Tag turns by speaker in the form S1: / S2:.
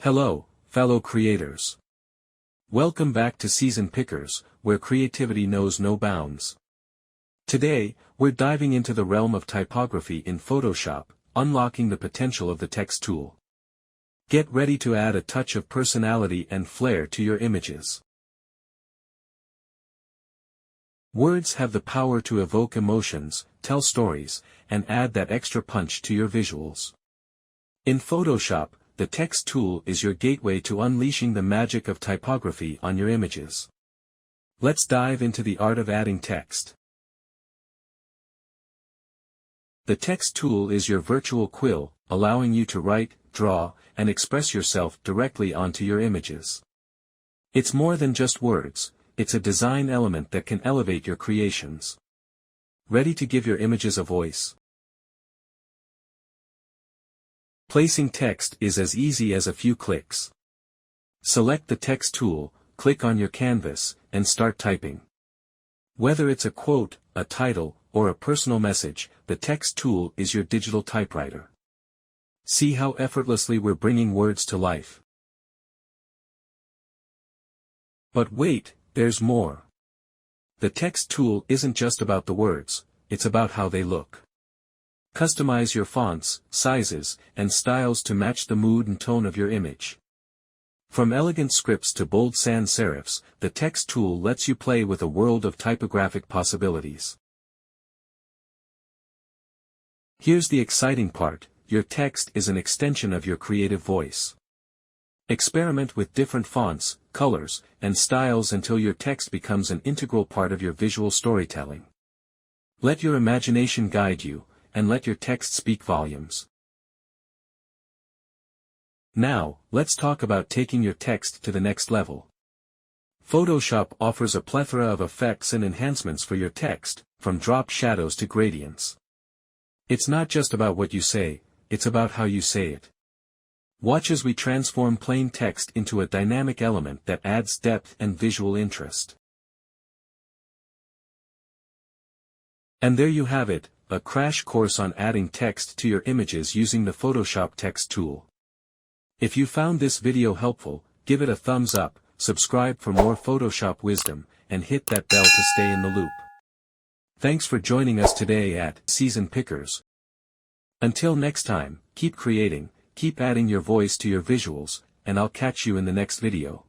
S1: Hello, fellow creators. Welcome back to Season Pickersz, where creativity knows no bounds. Today, we're diving into the realm of typography in Photoshop, unlocking the potential of the text tool. Get ready to add a touch of personality and flair to your images. Words have the power to evoke emotions, tell stories, and add that extra punch to your visuals. In Photoshop, the text tool is your gateway to unleashing the magic of typography on your images. Let's dive into the art of adding text. The text tool is your virtual quill, allowing you to write, draw, and express yourself directly onto your images. It's more than just words, it's a design element that can elevate your creations. Ready to give your images a voice? Placing text is as easy as a few clicks. Select the text tool, click on your canvas, and start typing. Whether it's a quote, a title, or a personal message, the text tool is your digital typewriter. See how effortlessly we're bringing words to life. But wait, there's more. The text tool isn't just about the words, it's about how they look. Customize your fonts, sizes, and styles to match the mood and tone of your image. From elegant scripts to bold sans serifs, the text tool lets you play with a world of typographic possibilities. Here's the exciting part, your text is an extension of your creative voice. Experiment with different fonts, colors, and styles until your text becomes an integral part of your visual storytelling. Let your imagination guide you, and let your text speak volumes. Now, let's talk about taking your text to the next level. Photoshop offers a plethora of effects and enhancements for your text, from drop shadows to gradients. It's not just about what you say, it's about how you say it. Watch as we transform plain text into a dynamic element that adds depth and visual interest. And there you have it, a crash course on adding text to your images using the Photoshop text tool. If you found this video helpful, give it a thumbs up, subscribe for more Photoshop wisdom, and hit that bell to stay in the loop. Thanks for joining us today at Season Pickersz. Until next time, keep creating, keep adding your voice to your visuals, and I'll catch you in the next video.